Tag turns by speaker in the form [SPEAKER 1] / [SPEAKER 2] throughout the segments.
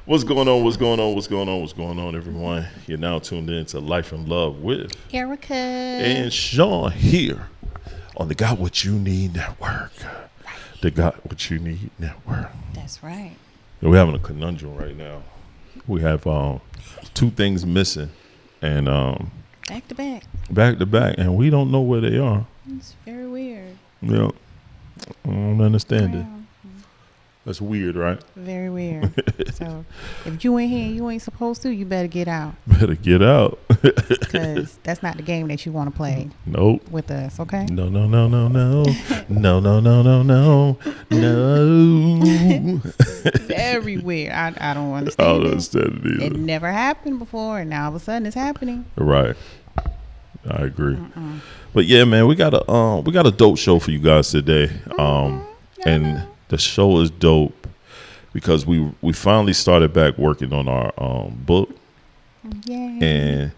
[SPEAKER 1] What's going on? What's going on? What's going on? What's going on, everyone? You're now tuned in to Life and Love with
[SPEAKER 2] Erica
[SPEAKER 1] and Shon here on the Got What You Need Network. The Got What You Need Network.
[SPEAKER 2] That's right.
[SPEAKER 1] And we're having a conundrum right now. We have two things missing, and
[SPEAKER 2] Back to back.
[SPEAKER 1] back to back, and we don't know where they are.
[SPEAKER 2] It's very weird.
[SPEAKER 1] Yeah, I don't understand it.
[SPEAKER 2] Wow.
[SPEAKER 1] That's weird, right?
[SPEAKER 2] Very weird. So if you ain't here and you ain't supposed to, you better get out.
[SPEAKER 1] Better get out.
[SPEAKER 2] Because that's not the game that you want to play
[SPEAKER 1] Nope.
[SPEAKER 2] with us, okay?
[SPEAKER 1] No. No.
[SPEAKER 2] Very weird. I don't
[SPEAKER 1] I
[SPEAKER 2] understand
[SPEAKER 1] don't
[SPEAKER 2] it.
[SPEAKER 1] understand it
[SPEAKER 2] It
[SPEAKER 1] either.
[SPEAKER 2] never happened before, and now all of a sudden it's happening.
[SPEAKER 1] Right. I agree. But yeah, man, we got a dope show for you guys today. And the show is dope because we finally started back working on our book,
[SPEAKER 2] Yay.
[SPEAKER 1] and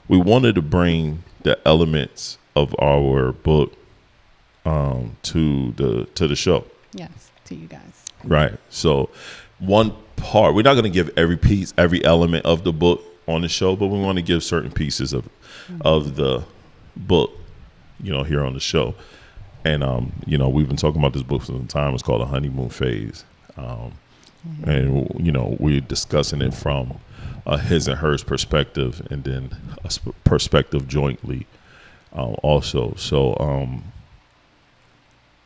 [SPEAKER 1] we wanted to bring the elements of our book to the show.
[SPEAKER 2] Yes, to you guys.
[SPEAKER 1] Right. So one part, we're not going to give every piece, every element of the book on the show, but we want to give certain pieces of the book, here on the show. And, we've been talking about this book for some time. It's called The Honeymoon Phase. And, we're discussing it from his and hers perspective, and then a perspective jointly also. So,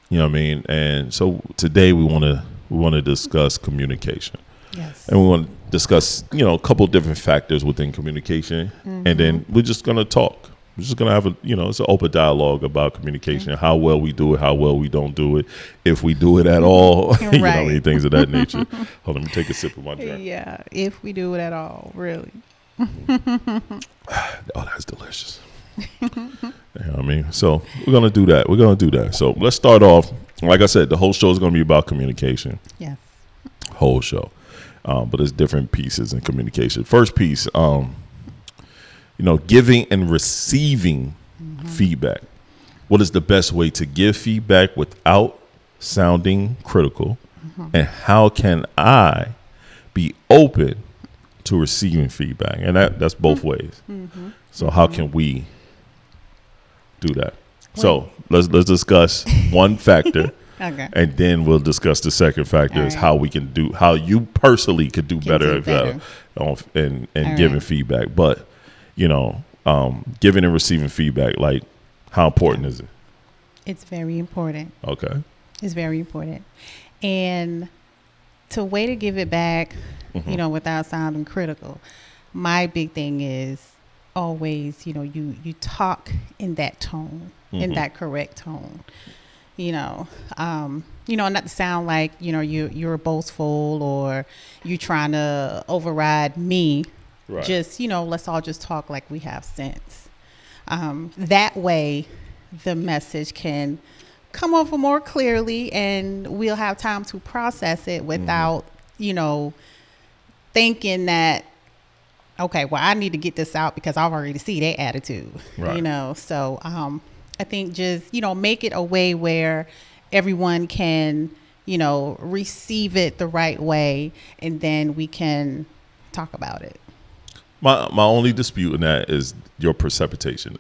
[SPEAKER 1] you know what I mean? And so today we want to discuss communication.
[SPEAKER 2] Yes.
[SPEAKER 1] And we want to discuss, a couple different factors within communication. And then we're just going to talk. We're just going to have it's an open dialogue about communication, how well we do it, how well we don't do it, if we do it at all,
[SPEAKER 2] Right.
[SPEAKER 1] things of that nature. Hold on, let me take a sip of my drink.
[SPEAKER 2] Yeah, if we do it at all, really.
[SPEAKER 1] Oh, that's delicious. You know what I mean? So we're going to do that. So let's start off. Like I said, the whole show is going to be about communication.
[SPEAKER 2] Yes.
[SPEAKER 1] Whole show. But there's different pieces in communication. First piece, giving and receiving feedback. What is the best way to give feedback without sounding critical? And how can I be open to receiving feedback? And that's both ways. So how can we do that? So let's discuss one factor.
[SPEAKER 2] Okay.
[SPEAKER 1] And then we'll discuss the second factor is how we can do, how you personally could do better in giving feedback. But, giving and receiving feedback, like, how important is it?
[SPEAKER 2] It's very important.
[SPEAKER 1] Okay.
[SPEAKER 2] It's very important. And to way to give it back, without sounding critical, my big thing is always, you talk in that tone, in that correct tone. Not to sound like, you're boastful or you trying to override me.
[SPEAKER 1] Right.
[SPEAKER 2] Just, let's all just talk like we have sense. That way the message can come over more clearly and we'll have time to process it without, thinking that, okay, well, I need to get this out because I've already see their attitude,
[SPEAKER 1] Right.
[SPEAKER 2] So, I think just, make it a way where everyone can, receive it the right way, and then we can talk about it.
[SPEAKER 1] My only dispute in that is your perception,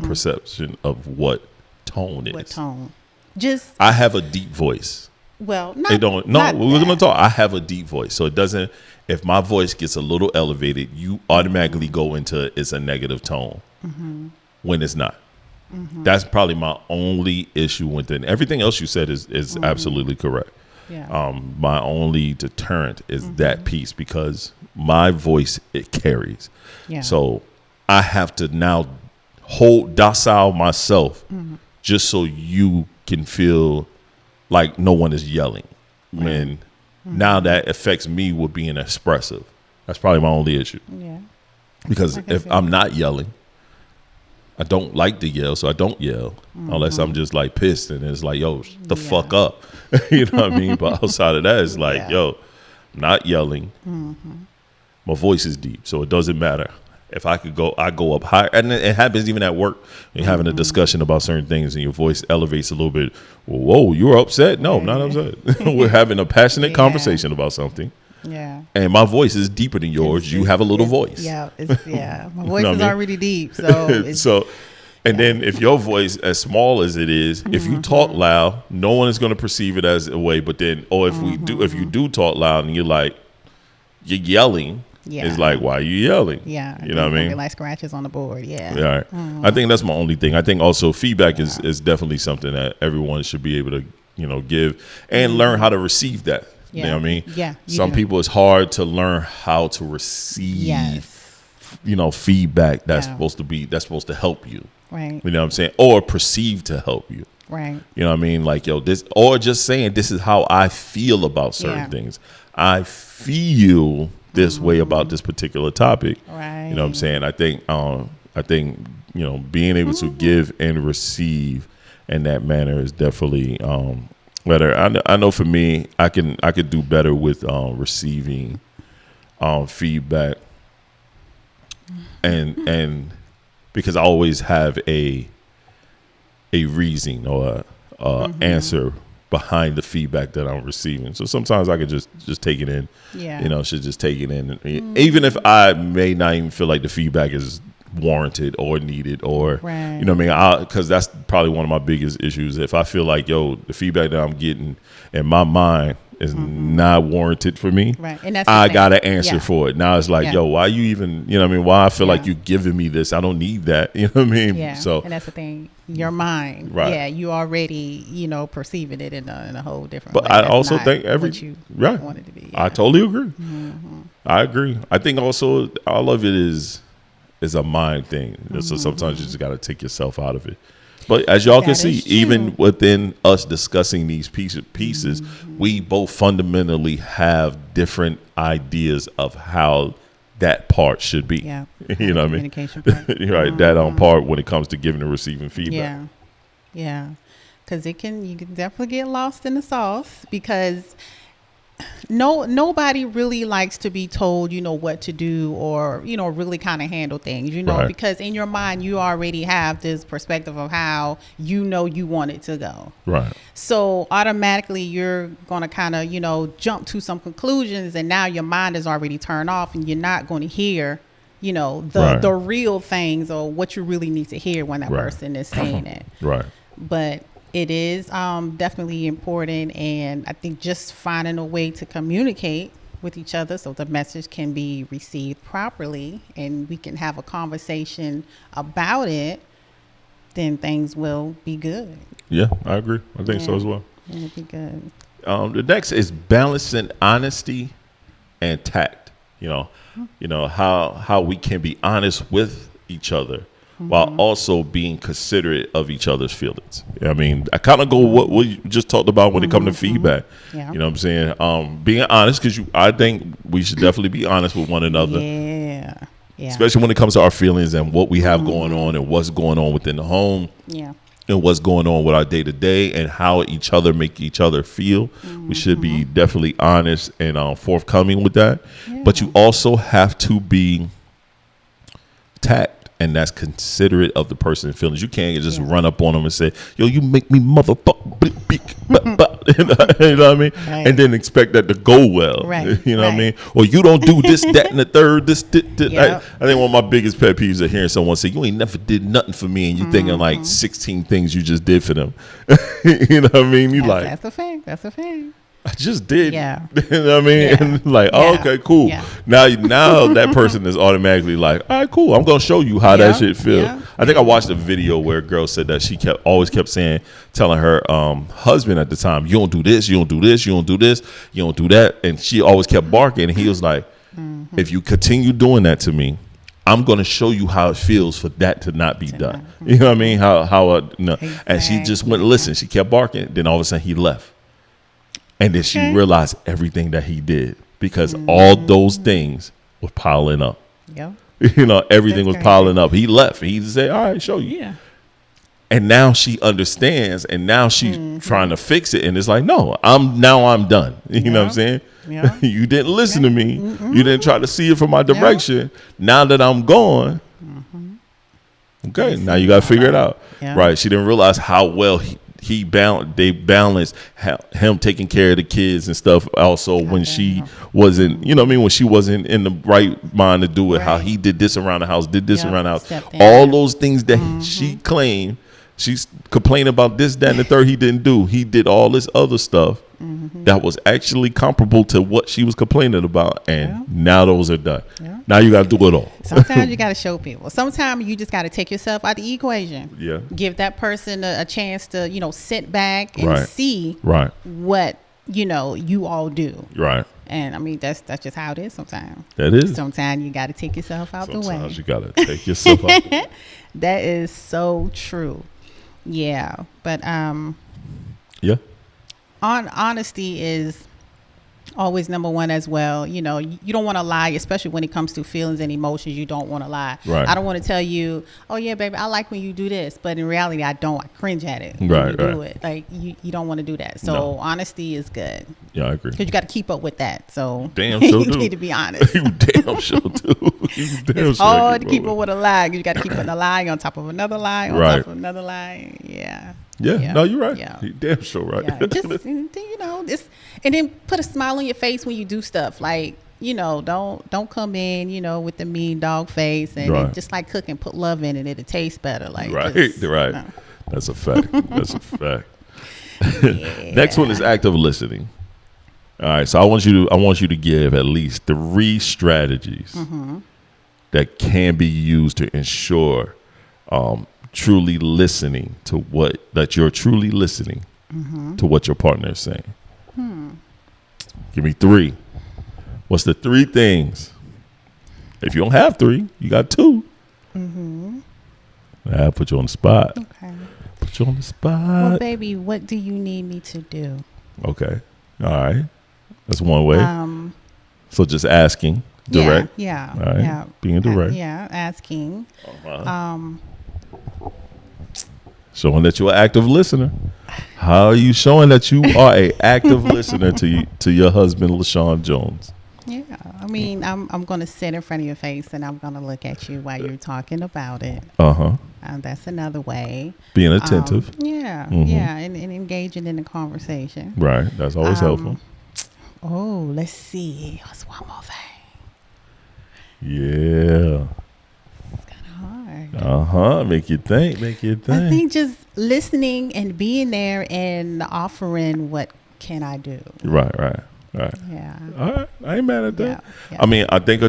[SPEAKER 1] perception of what tone is.
[SPEAKER 2] What tone? Just,
[SPEAKER 1] I have a deep voice.
[SPEAKER 2] well,
[SPEAKER 1] They
[SPEAKER 2] not,
[SPEAKER 1] don't. No,
[SPEAKER 2] not
[SPEAKER 1] we're
[SPEAKER 2] that.
[SPEAKER 1] gonna talk. I have a deep voice, so it doesn't. If my voice gets a little elevated, you automatically go into it's a negative tone when it's not. That's probably my only issue with it. Everything else you said is absolutely correct.
[SPEAKER 2] Yeah.
[SPEAKER 1] My only deterrent is that piece because my voice, it carries.
[SPEAKER 2] Yeah.
[SPEAKER 1] So I have to now hold docile myself just so you can feel like no one is yelling. When now that affects me with being expressive. That's probably my only issue.
[SPEAKER 2] Yeah.
[SPEAKER 1] Because
[SPEAKER 2] Like I
[SPEAKER 1] if
[SPEAKER 2] said.
[SPEAKER 1] I'm not yelling, I don't like to yell, so I don't yell unless I'm just like pissed and it's like, yo, the fuck up. You know what I mean? But outside of that, it's like, yo, I'm not yelling. My voice is deep, so it doesn't matter. If I go up higher. And it happens even at work. You're having a discussion about certain things and your voice elevates a little bit. Whoa, you were upset? No, I'm not upset. We're having a passionate conversation about something.
[SPEAKER 2] Yeah.
[SPEAKER 1] And my voice is deeper than yours. You have a little voice.
[SPEAKER 2] Yeah. My voice
[SPEAKER 1] know
[SPEAKER 2] is
[SPEAKER 1] what I mean?
[SPEAKER 2] already deep. So, it's,
[SPEAKER 1] So, and then if your voice, as small as it is, if you talk loud, no one is going to perceive it as a way. But then, or if you do talk loud and you're yelling, it's like, why are you yelling?
[SPEAKER 2] Yeah.
[SPEAKER 1] You know what I mean?
[SPEAKER 2] Like scratches on the board. Yeah.
[SPEAKER 1] Yeah. Right. I think that's my only thing. I think also feedback is definitely something that everyone should be able to, give and learn how to receive that.
[SPEAKER 2] Yeah.
[SPEAKER 1] You know what I mean?
[SPEAKER 2] Yeah.
[SPEAKER 1] Some people, it's hard to learn how to receive, feedback that's supposed to help you.
[SPEAKER 2] Right.
[SPEAKER 1] You know what I'm saying? Or perceive to help you.
[SPEAKER 2] Right.
[SPEAKER 1] You know what I mean? Like, this, or just saying, this is how I feel about certain things. I feel this way about this particular topic.
[SPEAKER 2] Right.
[SPEAKER 1] You know what I'm saying? I think, being able to give and receive in that manner is definitely, better. I know for me, I could do better with receiving feedback, and because I always have a reason or a answer behind the feedback that I'm receiving. So sometimes I could just take it in.
[SPEAKER 2] Yeah.
[SPEAKER 1] Should just take it in, even if I may not even feel like the feedback is warranted or needed, or
[SPEAKER 2] right.
[SPEAKER 1] you know what I mean, because that's probably one of my biggest issues. If I feel like the feedback that I'm getting in my mind is not warranted for me,
[SPEAKER 2] right. And that's
[SPEAKER 1] I got to answer for it. Now it's like, why you even, you know what I mean, why I feel like you giving me this, I don't need that, you know what I mean?
[SPEAKER 2] Yeah.
[SPEAKER 1] So,
[SPEAKER 2] and that's the thing, your mind,
[SPEAKER 1] right.
[SPEAKER 2] you already, perceiving it in a whole different
[SPEAKER 1] but
[SPEAKER 2] way.
[SPEAKER 1] I also think
[SPEAKER 2] you
[SPEAKER 1] right.
[SPEAKER 2] want it to be.
[SPEAKER 1] I totally agree. I agree. I think also all of it is a mind thing. So sometimes you just got to take yourself out of it. But as y'all can see, even within us discussing these pieces, we both fundamentally have different ideas of how that part should be.
[SPEAKER 2] Yeah.
[SPEAKER 1] You know what I mean?
[SPEAKER 2] Communication part.
[SPEAKER 1] Right. That part when it comes to giving and receiving feedback.
[SPEAKER 2] Yeah. Yeah. Because you can definitely get lost in the sauce, because nobody really likes to be told, what to do, or, really kind of handle things,
[SPEAKER 1] right.
[SPEAKER 2] because in your mind, you already have this perspective of how, you want it to go.
[SPEAKER 1] Right.
[SPEAKER 2] So automatically you're going to kind of, jump to some conclusions, and now your mind is already turned off, and you're not going to hear, the real things, or what you really need to hear when that person is saying it.
[SPEAKER 1] Right.
[SPEAKER 2] But it is definitely important, and I think just finding a way to communicate with each other so the message can be received properly and we can have a conversation about it, then things will be good.
[SPEAKER 1] Yeah, I agree. I think so as well.
[SPEAKER 2] It'll be good.
[SPEAKER 1] The next is balancing honesty and tact. How we can be honest with each other, while also being considerate of each other's feelings. I mean, I kind of go what we just talked about when it comes to feedback.
[SPEAKER 2] Yeah.
[SPEAKER 1] You know what I'm saying? Being honest, because I think we should definitely be honest with one another.
[SPEAKER 2] Yeah.
[SPEAKER 1] Especially when it comes to our feelings and what we have going on and what's going on within the home.
[SPEAKER 2] Yeah.
[SPEAKER 1] And what's going on with our day to day and how each other make each other feel. We should be definitely honest and forthcoming with that. Yeah. But you also have to be tact. And that's considerate of the person's feelings. You can't just run up on them and say, "Yo, you make me motherfucker," you know what I mean? Right. And then expect that to go well.
[SPEAKER 2] Right.
[SPEAKER 1] You know what I mean? Or you don't do this, that, and the third. This.
[SPEAKER 2] Yep.
[SPEAKER 1] I think one of my biggest pet peeves is hearing someone say, "You ain't never did nothing for me," and you thinking like 16 things you just did for them. You know what I mean?
[SPEAKER 2] That's a fact. That's a fact.
[SPEAKER 1] I just did.
[SPEAKER 2] Yeah.
[SPEAKER 1] You know what I mean?
[SPEAKER 2] Yeah.
[SPEAKER 1] And like, oh, okay, cool. Yeah. Now that person is automatically like, all right, cool. I'm going to show you how that shit feels. Yeah. I think I watched a video where a girl said that she always kept telling her husband at the time, "You don't do this, you don't do this, you don't do this, you don't do that." And she always kept barking. And he was like, if you continue doing that to me, I'm going to show you how it feels for that to not be done. You know what I mean? Exactly. And she just went, listen, she kept barking. Then all of a sudden he left. And then she realized everything that he did, because all those things were piling up.
[SPEAKER 2] Yeah.
[SPEAKER 1] Everything was piling up. He left. He said, all right, show you.
[SPEAKER 2] Yeah.
[SPEAKER 1] And now she understands, and now she's trying to fix it. And it's like, no, I'm done. You know what I'm saying?
[SPEAKER 2] Yeah.
[SPEAKER 1] You didn't listen to me. You didn't try to see it from my direction. Now that I'm gone, okay, now you got to figure it out. Yeah. Right. She didn't realize how well they balanced him taking care of the kids and stuff. Also, when she wasn't, you know what I mean, when she wasn't in the right mind to do it, how he did this around the house, did this around the house, all those things that she claimed, she's complaining about this, that, and the third he didn't do. He did all this other stuff that was actually comparable to what she was complaining about, and now those are done. Now you got to do it all.
[SPEAKER 2] Sometimes you got to show people. Sometimes you just got to take yourself out of the equation.
[SPEAKER 1] Yeah.
[SPEAKER 2] Give that person a chance to, sit back and see what, you all do.
[SPEAKER 1] Right.
[SPEAKER 2] And I mean, that's just how it is sometimes.
[SPEAKER 1] That is.
[SPEAKER 2] Sometimes you got to take yourself out the way.
[SPEAKER 1] Sometimes you got to take yourself out the way.
[SPEAKER 2] That is so true. Yeah. But
[SPEAKER 1] yeah.
[SPEAKER 2] Honesty is always number one as well. You don't want to lie, especially when it comes to feelings and emotions. You don't want to lie.
[SPEAKER 1] Right.
[SPEAKER 2] I don't want to tell you, oh yeah, baby, I like when you do this, but in reality, I don't. I cringe at it when you do it. Like you don't want to do that. So honesty is good.
[SPEAKER 1] Yeah, I agree.
[SPEAKER 2] Because you got to keep up with that. So
[SPEAKER 1] damn sure
[SPEAKER 2] you
[SPEAKER 1] do.
[SPEAKER 2] need to be honest.
[SPEAKER 1] You damn sure do.
[SPEAKER 2] It's hard to keep up with a lie. You got to keep putting a lie on top of another lie on top of another lie. Yeah.
[SPEAKER 1] Yeah, no, you're right. Yeah. You're damn sure right.
[SPEAKER 2] Yeah. Just and then put a smile on your face when you do stuff. Like, don't come in, with the mean dog face and just like cooking, put love in it. It'll taste better. Like
[SPEAKER 1] right. That's a fact. That's a fact. Next one is active listening. All right, so I want you to give at least 3 strategies that can be used to ensure truly listening to you're truly listening to what your partner is saying. Give me 3. What's the 3 things? If you don't have 3, you got 2. I put you on the spot.
[SPEAKER 2] Okay.
[SPEAKER 1] Put you on the spot.
[SPEAKER 2] Well, baby, what do you need me to do?
[SPEAKER 1] Okay. All right. That's one way. So just asking. Direct.
[SPEAKER 2] Yeah.
[SPEAKER 1] All right.
[SPEAKER 2] Yeah.
[SPEAKER 1] Being direct.
[SPEAKER 2] Asking.
[SPEAKER 1] Showing that you're an active listener. How are you showing that you are an active listener to your husband, LaShawn Jones?
[SPEAKER 2] Yeah, I mean, I'm going to sit in front of your face and I'm going to look at you while you're talking about it. That's another way.
[SPEAKER 1] Being attentive.
[SPEAKER 2] Yeah, and engaging in the conversation.
[SPEAKER 1] Right, that's always helpful.
[SPEAKER 2] Oh, let's see. What's one more thing?
[SPEAKER 1] Yeah. Hard. Make you think. I
[SPEAKER 2] think just listening and being there and offering what can I do.
[SPEAKER 1] Right.
[SPEAKER 2] Yeah.
[SPEAKER 1] All right. I ain't mad at that.
[SPEAKER 2] Yeah.
[SPEAKER 1] I mean, I think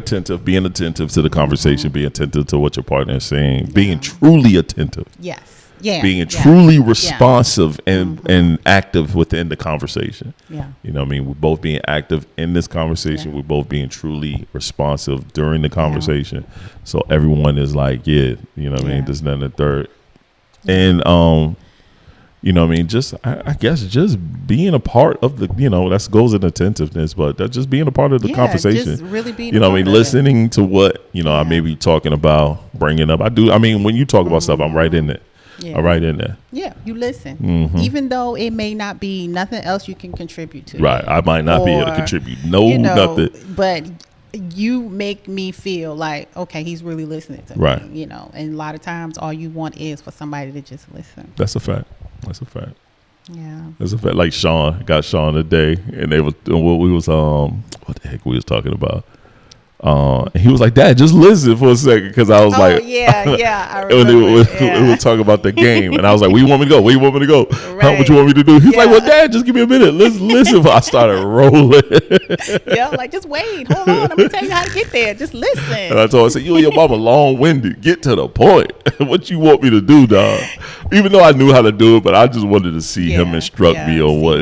[SPEAKER 1] being attentive to the conversation, being attentive to what your partner is saying, being truly attentive.
[SPEAKER 2] Yes. Yeah.
[SPEAKER 1] Being truly responsive and active within the conversation.
[SPEAKER 2] Yeah.
[SPEAKER 1] You know what I mean? We're both being active in this conversation. We're both being truly responsive during the conversation. So everyone is like, you know what I mean? This, that, and the third. And, you know what I mean? Just, I guess, just being a part of the, that goes in attentiveness, but that's just being a part of the conversation.
[SPEAKER 2] Just really being
[SPEAKER 1] you know what I mean? Listening to what, I may be talking about, bringing up. I mean, when you talk about stuff, I'm right in there.
[SPEAKER 2] Yeah.
[SPEAKER 1] I'm right in there.
[SPEAKER 2] Yeah, you listen. Even though it may not be nothing else you can contribute to.
[SPEAKER 1] Right. I might not be able to contribute. Nothing.
[SPEAKER 2] But you make me feel like, okay, he's really listening to me. And a lot of times all you want is for somebody to just listen.
[SPEAKER 1] That's a fact.
[SPEAKER 2] Yeah.
[SPEAKER 1] That's a fact. Like got Shon today, and they were what the heck we was talking about. And he was like, Dad, just listen for a second, because I was like,
[SPEAKER 2] I remember.
[SPEAKER 1] We were talking about the game, and I was like, where you want me to go? What you want me to do? He's like, well, Dad, just give me a minute. Listen. I started rolling.
[SPEAKER 2] Like, just wait. Hold on. I'm going to tell you how to get there. Just listen.
[SPEAKER 1] And I told her, I said, you and your mama long-winded. Get to the point. What you want me to do, dog? Even though I knew how to do it, but I just wanted to see him instruct me on what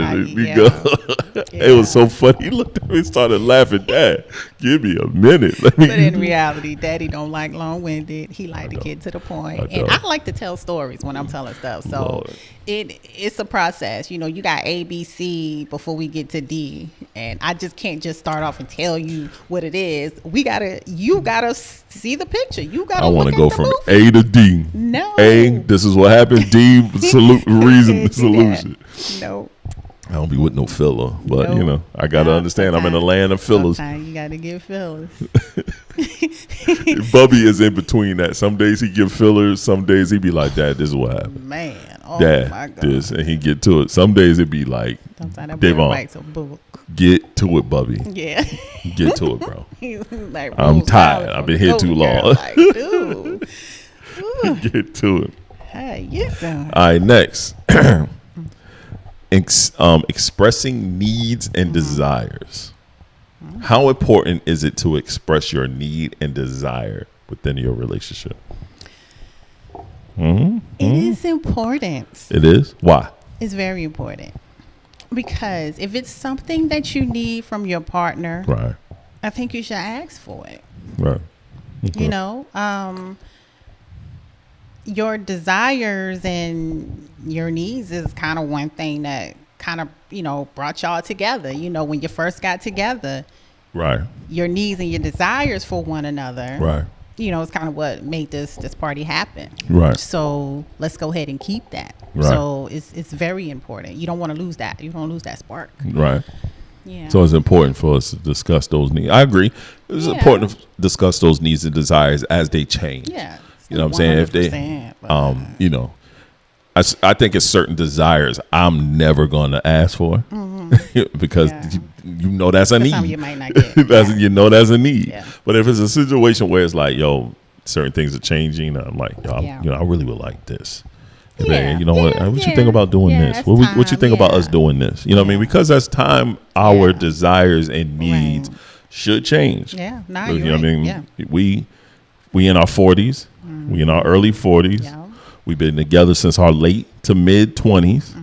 [SPEAKER 1] it was so funny. He looked at me and started laughing. Dad, give me a minute.
[SPEAKER 2] But in reality, Daddy don't like long-winded. He like to get to the point. And I like to tell stories when I'm telling stuff. So it's a process. You got A, B, C before we get to D. And I just can't just start off and tell you what it is. You gotta see the picture. I
[SPEAKER 1] want to go from A to D.
[SPEAKER 2] No.
[SPEAKER 1] A, this is what happened. D, solution.
[SPEAKER 2] No.
[SPEAKER 1] I don't be with no filler, but
[SPEAKER 2] Nope.
[SPEAKER 1] you know, I gotta understand. I'm in the land of fillers.
[SPEAKER 2] Sometimes you gotta give fillers.
[SPEAKER 1] Bubby is in between that. Some days he give fillers. Some days he be like, "Dad, this is what happened."
[SPEAKER 2] Man, oh
[SPEAKER 1] Dad,
[SPEAKER 2] my God.
[SPEAKER 1] this, and he get to it. Some days it be like,
[SPEAKER 2] Sometimes that boy
[SPEAKER 1] Devon,
[SPEAKER 2] writes a book.
[SPEAKER 1] "Get to it, Bubby.
[SPEAKER 2] Yeah.
[SPEAKER 1] Get to it, bro.
[SPEAKER 2] Like,
[SPEAKER 1] I'm
[SPEAKER 2] rules
[SPEAKER 1] tired.
[SPEAKER 2] out
[SPEAKER 1] I've been here
[SPEAKER 2] from
[SPEAKER 1] too
[SPEAKER 2] the
[SPEAKER 1] long."
[SPEAKER 2] girl. Like, dude. Ooh,
[SPEAKER 1] Get to it.
[SPEAKER 2] how you doing?
[SPEAKER 1] All right, next. Expressing needs and desires. How important is it to express your need and desire within your relationship?
[SPEAKER 2] It is important.
[SPEAKER 1] It is? Why?
[SPEAKER 2] It's very important. Because if it's something that you need from your partner,
[SPEAKER 1] Right.
[SPEAKER 2] I think you should ask for it.
[SPEAKER 1] Right.
[SPEAKER 2] You know, your desires and your needs is kind of one thing that kind of, you know, brought y'all together. You know, when you first got together,
[SPEAKER 1] Right.
[SPEAKER 2] your needs and your desires for one another,
[SPEAKER 1] Right.
[SPEAKER 2] you know, it's kind of what made this party happen.
[SPEAKER 1] Right.
[SPEAKER 2] So let's go ahead and keep that.
[SPEAKER 1] Right.
[SPEAKER 2] So it's very important. You don't want to lose that. You don't want to lose that spark.
[SPEAKER 1] Right.
[SPEAKER 2] Yeah.
[SPEAKER 1] So it's important for us to discuss those needs. I agree. It's
[SPEAKER 2] Yeah.
[SPEAKER 1] important to discuss those needs and desires as they change.
[SPEAKER 2] Yeah.
[SPEAKER 1] You know what I'm saying? If they,
[SPEAKER 2] 100%, but,
[SPEAKER 1] you know, I think it's certain desires I'm never going to ask for because
[SPEAKER 2] Yeah.
[SPEAKER 1] you know that's a
[SPEAKER 2] for
[SPEAKER 1] need.
[SPEAKER 2] some you might not get.
[SPEAKER 1] That's,
[SPEAKER 2] Yeah.
[SPEAKER 1] you know that's a need.
[SPEAKER 2] Yeah.
[SPEAKER 1] But if it's a situation where it's like, yo, certain things are changing, I'm like, yo,
[SPEAKER 2] Yeah.
[SPEAKER 1] you know, I really would like this. And
[SPEAKER 2] Yeah.
[SPEAKER 1] then, you know what?
[SPEAKER 2] Yeah,
[SPEAKER 1] What you
[SPEAKER 2] yeah.
[SPEAKER 1] think about doing
[SPEAKER 2] Yeah,
[SPEAKER 1] this?
[SPEAKER 2] it's
[SPEAKER 1] What you
[SPEAKER 2] time,
[SPEAKER 1] think about
[SPEAKER 2] yeah.
[SPEAKER 1] us doing this? You know what I mean?
[SPEAKER 2] Yeah.
[SPEAKER 1] Because as time, our
[SPEAKER 2] Yeah.
[SPEAKER 1] desires and needs
[SPEAKER 2] Right.
[SPEAKER 1] should change.
[SPEAKER 2] Yeah. Nah,
[SPEAKER 1] You
[SPEAKER 2] you're
[SPEAKER 1] know what I
[SPEAKER 2] right.
[SPEAKER 1] mean?
[SPEAKER 2] Yeah.
[SPEAKER 1] We in our 40s. We in our early 40s.
[SPEAKER 2] Yeah.
[SPEAKER 1] We've been together since our late to mid 20s.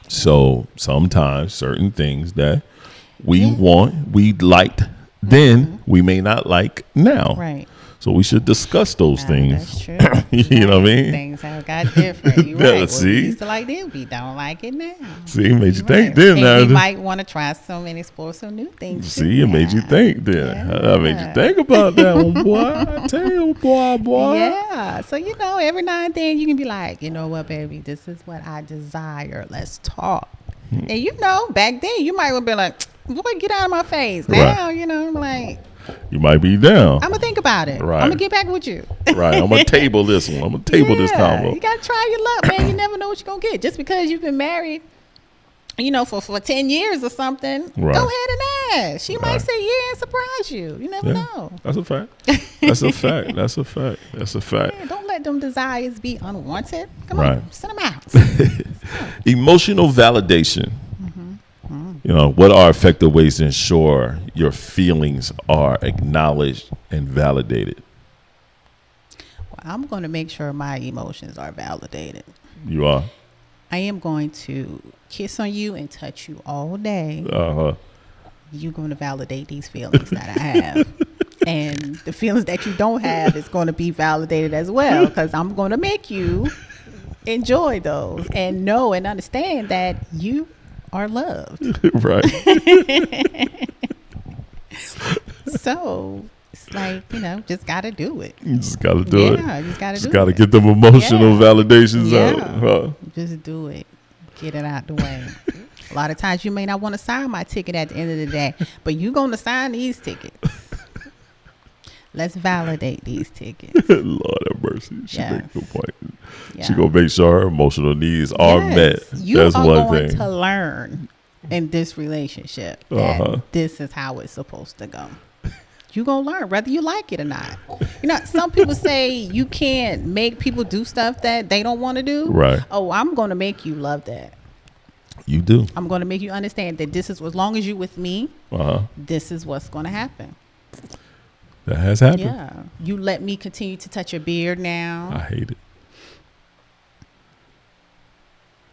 [SPEAKER 1] So sometimes certain things that we want, we liked then, we may not like now.
[SPEAKER 2] Right.
[SPEAKER 1] So we should discuss those things.
[SPEAKER 2] That's true.
[SPEAKER 1] You know what I mean?
[SPEAKER 2] Things have got different. You're
[SPEAKER 1] Yeah,
[SPEAKER 2] right. What
[SPEAKER 1] see?
[SPEAKER 2] we used to like then, we don't like it now.
[SPEAKER 1] See, it made you
[SPEAKER 2] You're
[SPEAKER 1] think
[SPEAKER 2] right.
[SPEAKER 1] then.
[SPEAKER 2] And
[SPEAKER 1] Now,
[SPEAKER 2] we might want to try some and explore some new things.
[SPEAKER 1] see, it made you think then.
[SPEAKER 2] Yeah.
[SPEAKER 1] I made you think about that one, boy. I tell you, boy.
[SPEAKER 2] Yeah. So, you know, every now and then you can be like, you know what, baby, this is what I desire. Let's talk. And, you know, back then you might have been like, boy, get out of my face. Now,
[SPEAKER 1] Right.
[SPEAKER 2] you know, I'm like,
[SPEAKER 1] You might be down.
[SPEAKER 2] I'm going to think about it.
[SPEAKER 1] Right.
[SPEAKER 2] I'm going to get back with you.
[SPEAKER 1] Right. I'm going to table this one. I'm going to table this combo.
[SPEAKER 2] You got to try your luck, man. You never know what you're going to get. Just because you've been married, you know, for 10 years or something,
[SPEAKER 1] Right.
[SPEAKER 2] go ahead and ask. She might
[SPEAKER 1] Right.
[SPEAKER 2] say yeah and surprise you. You never know.
[SPEAKER 1] That's a fact. That's a fact. That's a fact. That's a fact.
[SPEAKER 2] Yeah, don't let them desires be unwanted. Come
[SPEAKER 1] Right.
[SPEAKER 2] on, send them out.
[SPEAKER 1] Emotional validation. You know, what are effective ways to ensure your feelings are acknowledged and validated?
[SPEAKER 2] Well, I'm going to make sure my emotions are validated.
[SPEAKER 1] You are.
[SPEAKER 2] I am going to kiss on you and touch you all day.
[SPEAKER 1] Uh-huh.
[SPEAKER 2] You're going to validate these feelings that I have. And the feelings that you don't have is going to be validated as well, because I'm going to make you enjoy those and know and understand that you are loved.
[SPEAKER 1] Right.
[SPEAKER 2] So it's like, you know, just got to do it.
[SPEAKER 1] You just got to do it.
[SPEAKER 2] Yeah, just got to do
[SPEAKER 1] Just got to
[SPEAKER 2] it.
[SPEAKER 1] get them emotional
[SPEAKER 2] Yeah.
[SPEAKER 1] validations
[SPEAKER 2] Yeah.
[SPEAKER 1] out. Huh?
[SPEAKER 2] Just do it. Get it out the way. A lot of times you may not want to sign my ticket at the end of the day, but you're going to sign these tickets. Let's validate these tickets.
[SPEAKER 1] Lord have mercy. She
[SPEAKER 2] Yeah.
[SPEAKER 1] make a good point.
[SPEAKER 2] Yeah.
[SPEAKER 1] She gonna make sure her emotional needs are
[SPEAKER 2] Yes.
[SPEAKER 1] met.
[SPEAKER 2] You
[SPEAKER 1] That's
[SPEAKER 2] are
[SPEAKER 1] one
[SPEAKER 2] going
[SPEAKER 1] thing.
[SPEAKER 2] to learn in this relationship that
[SPEAKER 1] Uh-huh.
[SPEAKER 2] this is how it's supposed to go. You're going to learn whether you like it or not. You know, some people say you can't make people do stuff that they don't want to do.
[SPEAKER 1] Right.
[SPEAKER 2] Oh, I'm going to make you love that.
[SPEAKER 1] You do.
[SPEAKER 2] I'm going to make you understand that this is, as long as you're with me,
[SPEAKER 1] Uh-huh.
[SPEAKER 2] this is what's going to happen.
[SPEAKER 1] That has happened.
[SPEAKER 2] Yeah. You let me continue to touch your beard now.
[SPEAKER 1] I hate it.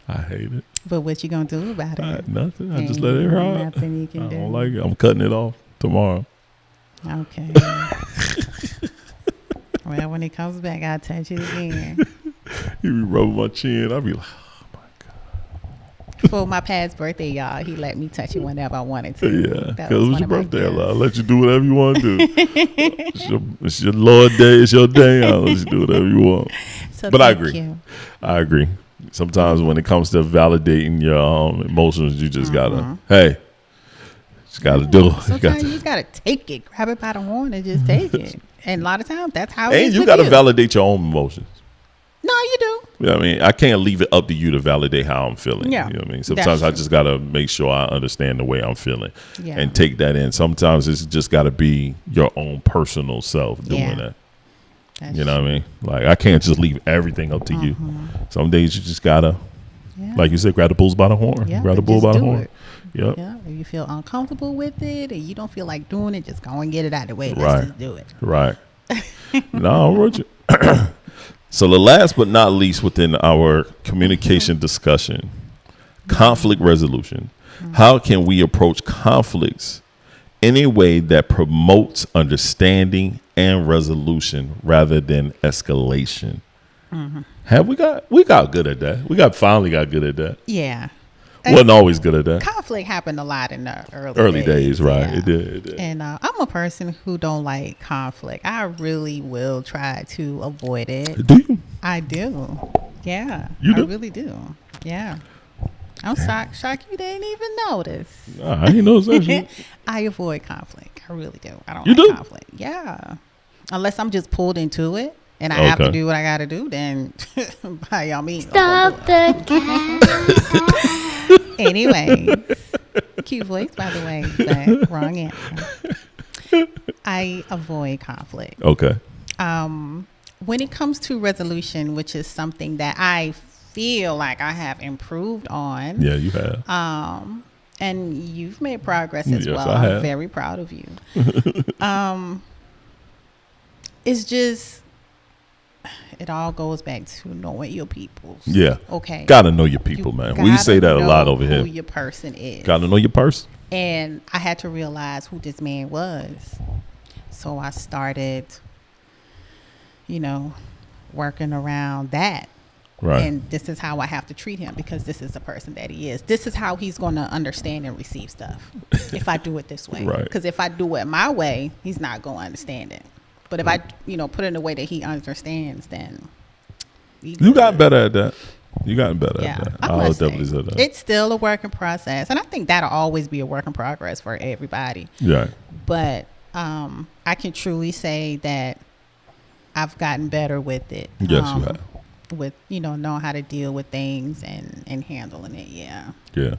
[SPEAKER 1] I hate it.
[SPEAKER 2] But what you going to do about it?
[SPEAKER 1] Nothing. I just let it ride.
[SPEAKER 2] Nothing you can
[SPEAKER 1] I
[SPEAKER 2] do.
[SPEAKER 1] don't like it. I'm cutting it off tomorrow.
[SPEAKER 2] Okay. Well, when he comes back, I'll touch it again.
[SPEAKER 1] He be rubbing my chin. I be like,
[SPEAKER 2] For my past birthday, y'all, he let me touch it whenever I wanted to.
[SPEAKER 1] yeah,
[SPEAKER 2] That
[SPEAKER 1] because it was
[SPEAKER 2] one
[SPEAKER 1] your
[SPEAKER 2] of my
[SPEAKER 1] birthday.
[SPEAKER 2] gifts.
[SPEAKER 1] I'll let you do whatever you want to do. It's your Lord day. It's your day. I'll let you do whatever you want.
[SPEAKER 2] So
[SPEAKER 1] But I
[SPEAKER 2] thank
[SPEAKER 1] agree.
[SPEAKER 2] you.
[SPEAKER 1] I agree. Sometimes when it comes to validating your emotions, you just gotta, hey, just gotta do it.
[SPEAKER 2] Sometimes you just gotta take it, grab it by the horn, and just take it. And a lot of times, that's how.
[SPEAKER 1] And you gotta validate your own emotions.
[SPEAKER 2] No, you do.
[SPEAKER 1] You know what I mean? I can't leave it up to you to validate how I'm feeling.
[SPEAKER 2] Yeah,
[SPEAKER 1] you know what I mean? Sometimes I just gotta make sure I understand the way I'm feeling and take that in. Sometimes it's just gotta be your own personal self doing that. You know what I mean? Like, I can't just leave everything up to you. Some days you just gotta, like you said, grab the bulls by the horn. Grab the bull by the horn. Yep.
[SPEAKER 2] Yeah. If you feel uncomfortable with it and you don't feel like doing it, just go and get it out of the way. Let's just do it.
[SPEAKER 1] Right. No, Roger. So the last but not least within our communication discussion, conflict resolution. How can we approach conflicts in a way that promotes understanding and resolution rather than escalation? Have we got good at that? Finally got good at that.
[SPEAKER 2] Yeah.
[SPEAKER 1] Wasn't always good at that.
[SPEAKER 2] Conflict happened a lot in the
[SPEAKER 1] early days, right? Yeah. It did.
[SPEAKER 2] And I'm a person who don't like conflict. I really will try to avoid it.
[SPEAKER 1] Do you?
[SPEAKER 2] I do. Yeah.
[SPEAKER 1] You do?
[SPEAKER 2] I really do. Yeah. I'm shocked you didn't even notice.
[SPEAKER 1] I didn't notice that shit.
[SPEAKER 2] I avoid conflict. I really do. I don't
[SPEAKER 1] like
[SPEAKER 2] conflict. Yeah. Unless I'm just pulled into it and I have to do what I got to do, then by all means.
[SPEAKER 3] Stop the cat.
[SPEAKER 2] Anyways, cute voice, by the way, but wrong answer. I avoid conflict.
[SPEAKER 1] Okay.
[SPEAKER 2] When it comes to resolution, which is something that I feel like I have improved on.
[SPEAKER 1] Yeah, you have.
[SPEAKER 2] And you've made progress as well.
[SPEAKER 1] I'm
[SPEAKER 2] very proud of you. It's just, it all goes back to knowing your people.
[SPEAKER 1] Yeah.
[SPEAKER 2] Okay.
[SPEAKER 1] Gotta know your people, man. We say that a lot over here.
[SPEAKER 2] Who your person is.
[SPEAKER 1] Gotta know your person.
[SPEAKER 2] And I had to realize who this man was. So I started, working around that.
[SPEAKER 1] Right.
[SPEAKER 2] And this is how I have to treat him because this is the person that he is. This is how he's going to understand and receive stuff if I do it this way.
[SPEAKER 1] Right.
[SPEAKER 2] Because if I do it my way, he's not going to understand it. But if I, put it in a way that he understands, then
[SPEAKER 1] you got better at that. You got better at that.
[SPEAKER 2] I'll
[SPEAKER 1] definitely say that.
[SPEAKER 2] It's still a work in process, and I think that'll always be a work in progress for everybody.
[SPEAKER 1] Yeah.
[SPEAKER 2] But I can truly say that I've gotten better with it.
[SPEAKER 1] Yes, you have.
[SPEAKER 2] With knowing how to deal with things and handling it. Yeah.
[SPEAKER 1] Yeah.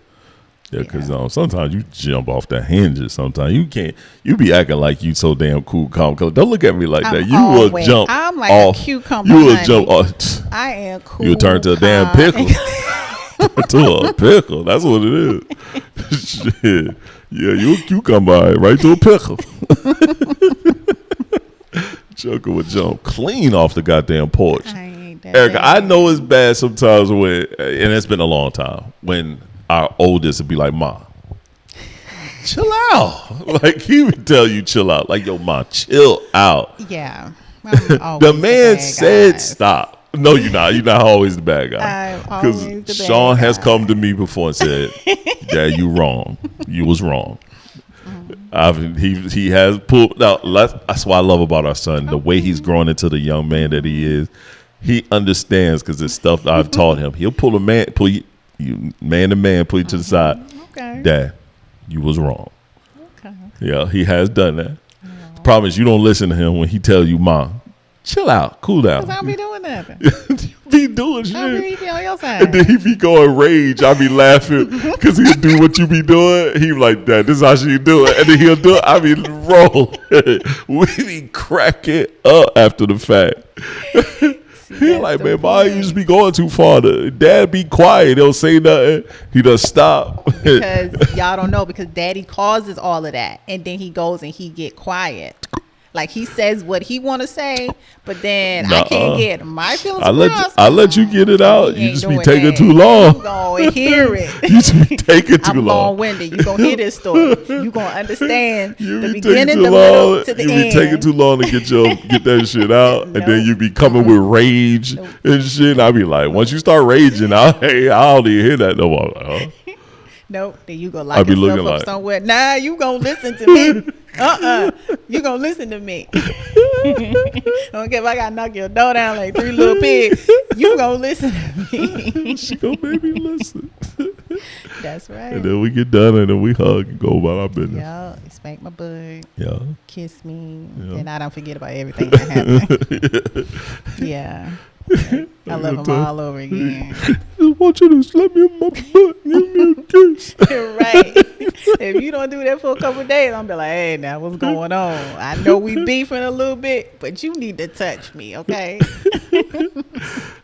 [SPEAKER 1] Yeah, because sometimes you jump off the hinges. Sometimes you can't. You be acting like you so damn cool, calm. Don't look at me like that. You will jump.
[SPEAKER 2] I'm like
[SPEAKER 1] off.
[SPEAKER 2] A cucumber.
[SPEAKER 1] You will jump off.
[SPEAKER 2] I am cool.
[SPEAKER 1] You'll turn to a damn pickle. To a pickle. That's what it is. Shit. Yeah, you a cucumber right to a pickle. Joker would jump clean off the goddamn porch. Erica, I know it's bad sometimes when, and it's been a long time, when our oldest would be like, "Ma, chill out." Like, he would tell you, chill out. Like, yo, Ma, chill out.
[SPEAKER 2] Yeah.
[SPEAKER 1] The man said stop. No, you're not. You're not always the bad guy. Because Shon has come to me before and said, "Yeah, you wrong. You was wrong." He has pulled out. That's what I love about our son. The way he's growing into the young man that he is. He understands because it's stuff I've taught him. He'll pull you man to man, pull you to the side.
[SPEAKER 2] Okay.
[SPEAKER 1] Dad, you was wrong.
[SPEAKER 2] Okay.
[SPEAKER 1] Yeah, he has done that. The problem is you don't listen to him when he tells you, "Mom, chill out, cool down."
[SPEAKER 2] Because I'll be doing that.
[SPEAKER 1] You be doing shit.
[SPEAKER 2] I'll be on your side.
[SPEAKER 1] And then he be going rage. I be laughing because he'll do what you be doing. He like, "Dad, this is how she do it." And then he'll do it. I be roll. We be cracking up after the fact. He like, "Man, why you just be going too far? Dad be quiet. Don't say nothing. He does stop."
[SPEAKER 2] Because y'all don't know, because Daddy causes all of that. And then he goes and he get quiet. Like, he says what he want to say, but then I can't get my feelings across.
[SPEAKER 1] I let you get it out. You just be taking too long.
[SPEAKER 2] You gonna hear it.
[SPEAKER 1] You just be taking too long.
[SPEAKER 2] I'm long-winded. You gonna hear this story. You gonna understand the beginning, the
[SPEAKER 1] long.
[SPEAKER 2] middle, to the
[SPEAKER 1] end.
[SPEAKER 2] You
[SPEAKER 1] be taking too long to get that shit out, and then you be coming with rage and shit. And I be like, once you start raging, I don't even hear that no more. Like, huh?
[SPEAKER 2] Nope. Then you go lock yourself up somewhere. Nah, you gonna listen to me. You gonna listen to me. I don't care if I gotta knock your door down like 3 little pigs. You gonna listen to me.
[SPEAKER 1] She gonna make me listen.
[SPEAKER 2] That's right.
[SPEAKER 1] And then we get done, and then we hug and go about our business.
[SPEAKER 2] Yeah, spank my butt.
[SPEAKER 1] Yeah.
[SPEAKER 2] Kiss me.
[SPEAKER 1] Yeah.
[SPEAKER 2] And I don't forget about everything that happened. Yeah. I love them all over again.
[SPEAKER 1] I want you to slap me in my butt. Give me a kiss.
[SPEAKER 2] Right. If you don't do that for a couple of days, I'm be like, hey, now what's going on? I know we beefing a little bit, but you need to touch me, okay?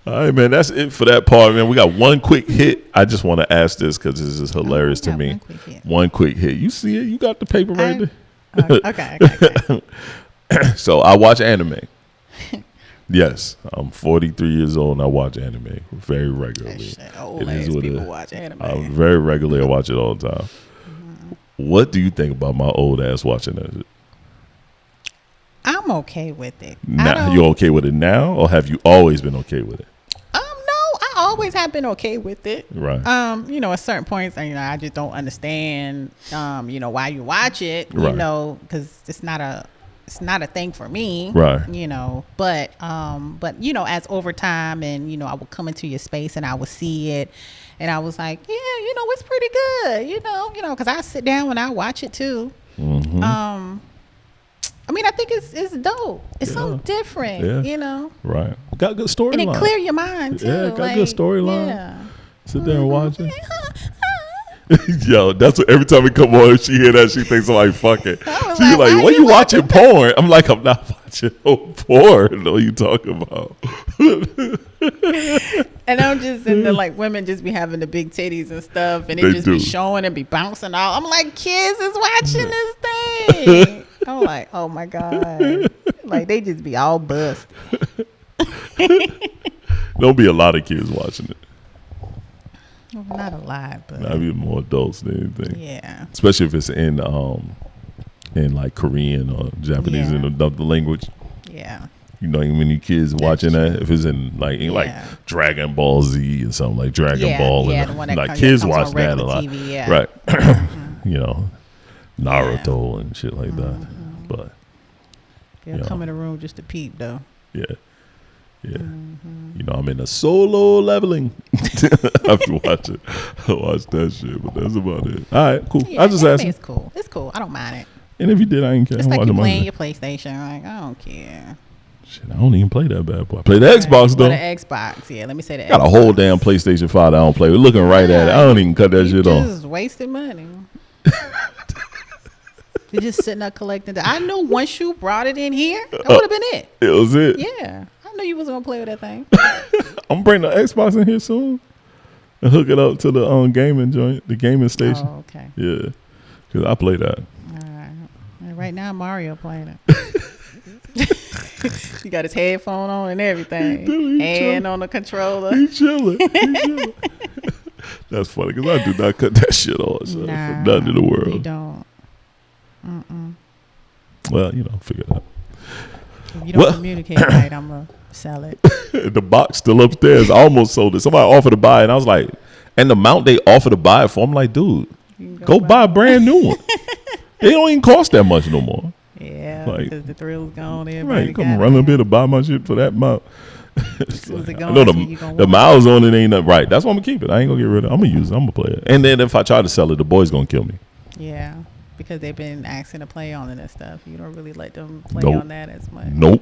[SPEAKER 1] All right, man. That's it for that part, man. We got one quick hit. I just want to ask this because this is hilarious to me. One quick hit. You see it? You got the paper right there?
[SPEAKER 2] Okay.
[SPEAKER 1] So I watch anime. Yes, I'm 43 years old and I watch anime very regularly.
[SPEAKER 2] Old ass people watch anime.
[SPEAKER 1] Very regularly. I watch it all the time. What do you think about my old ass watching that?
[SPEAKER 2] I'm okay with it.
[SPEAKER 1] Now, you okay with it now, or have you always been okay with it?
[SPEAKER 2] No, I always have been okay with it.
[SPEAKER 1] Right.
[SPEAKER 2] At certain points, I just don't understand, why you watch it.
[SPEAKER 1] Right.
[SPEAKER 2] Because it's not a thing for me.
[SPEAKER 1] Right.
[SPEAKER 2] But as over time, and I would come into your space and I would see it, and I was like, yeah, it's pretty good. Because I sit down and I watch it too.
[SPEAKER 1] Mm-hmm.
[SPEAKER 2] I think it's dope. It's something different,
[SPEAKER 1] Right. Got good storyline.
[SPEAKER 2] And it clear your mind too.
[SPEAKER 1] Yeah, got good storyline.
[SPEAKER 2] Yeah.
[SPEAKER 1] Sit there and watch it. Yo, that's what every time we come on, she hear that, she thinks I'm like, fuck it. She's like, what you watching porn? I'm like, I'm not watching no porn. What are you talking about?
[SPEAKER 2] And I'm just in the women just be having the big titties and stuff, and it just be showing and be bouncing all. I'm like, kids is watching this thing. I'm like, oh my God. They just be all bust.
[SPEAKER 1] Don't be a lot of kids watching it.
[SPEAKER 2] Well, not a lot, but
[SPEAKER 1] Maybe more adults than anything.
[SPEAKER 2] Yeah.
[SPEAKER 1] Especially if it's in Korean or Japanese in another language.
[SPEAKER 2] Yeah.
[SPEAKER 1] When you kids watching that, if it's in like Dragon Ball Z and something like Dragon Ball,
[SPEAKER 2] the
[SPEAKER 1] and
[SPEAKER 2] one that
[SPEAKER 1] kids watch that a lot,
[SPEAKER 2] TV,
[SPEAKER 1] right? Naruto and shit like that. But
[SPEAKER 2] they'll come in the room just to peep, though.
[SPEAKER 1] Yeah. I'm in a solo leveling. I have to watch it. I watch that shit, but that's about it. All right, cool. I just asked.
[SPEAKER 2] It's cool. It's cool. I don't mind it.
[SPEAKER 1] And if you did, I ain't care.
[SPEAKER 2] It's like you playing your PlayStation. I don't care.
[SPEAKER 1] Shit, I don't even play that bad boy. I play the Xbox though.
[SPEAKER 2] The Xbox, yeah. Let me say that.
[SPEAKER 1] Got a whole damn PlayStation 5 that I don't play. We're looking right at it. I don't even cut that shit off.
[SPEAKER 2] Just wasting money. You're just sitting there collecting. I knew once you brought it in here, that would have been it.
[SPEAKER 1] It was it.
[SPEAKER 2] Yeah. I knew you was gonna play with that thing.
[SPEAKER 1] I'm bringing the Xbox in here soon and hook it up to the gaming joint, the gaming station.
[SPEAKER 2] Oh, okay.
[SPEAKER 1] Yeah, because I play that.
[SPEAKER 2] All right. Right now, Mario playing it. He got his headphone on and everything.
[SPEAKER 1] Dude,
[SPEAKER 2] hand on the controller.
[SPEAKER 1] He chilling. That's funny because I do not cut that shit off for nothing in the world.
[SPEAKER 2] You don't.
[SPEAKER 1] Well, figure it out.
[SPEAKER 2] If you don't communicate right, I'm going to sell it.
[SPEAKER 1] The box still upstairs. I almost sold it. Somebody offered to buy it, and I was like, and the amount they offered to buy it for, I'm like, dude, go buy a brand new one. They don't even cost that much no more.
[SPEAKER 2] Yeah, because the thrill's gone.
[SPEAKER 1] Right, you come run a bit to buy my shit for that amount. I know the miles on it ain't nothing. Right, that's why I'm going to keep it. I ain't going to get rid of it. I'm going to use it. I'm going to play it. And then if I try to sell it, the boy's going to kill me.
[SPEAKER 2] Yeah. Because they've been asking to play on it and stuff. You don't really let them play on that as much.
[SPEAKER 1] Nope.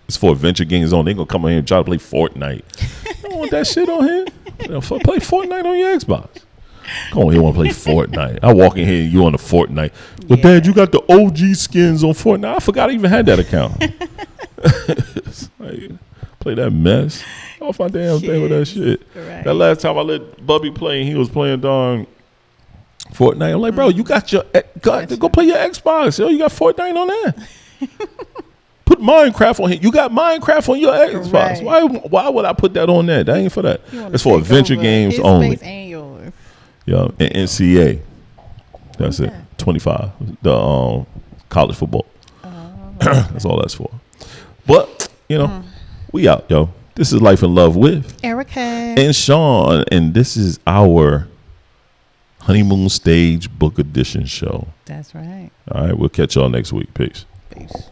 [SPEAKER 1] It's for adventure games on. They gonna come in here and try to play Fortnite. You don't want that shit on here. Play Fortnite on your Xbox. Come on here, want to play Fortnite. I walk in here and you on the Fortnite. Well, Dad, you got the OG skins on Fortnite. I forgot I even had that account. Play that mess. Off my damn thing with that shit. Right. That last time I let Bubby play and he was playing Fortnite. I'm like, bro, you got go play your Xbox. Yo, you got Fortnite on there. Put Minecraft on here. You got Minecraft on your Xbox. Right. Why would I put that on there? That ain't for that. It's for adventure games only.
[SPEAKER 2] And yours.
[SPEAKER 1] Yeah, and NCAA. That's it. 25. The college football. That's all that's for. But we out, yo. This is Life and Love with
[SPEAKER 2] Erica
[SPEAKER 1] and Shon, and this is our Honeymoon Stage Book Edition show.
[SPEAKER 2] That's right.
[SPEAKER 1] All right, we'll catch y'all next week. Peace.
[SPEAKER 2] Peace.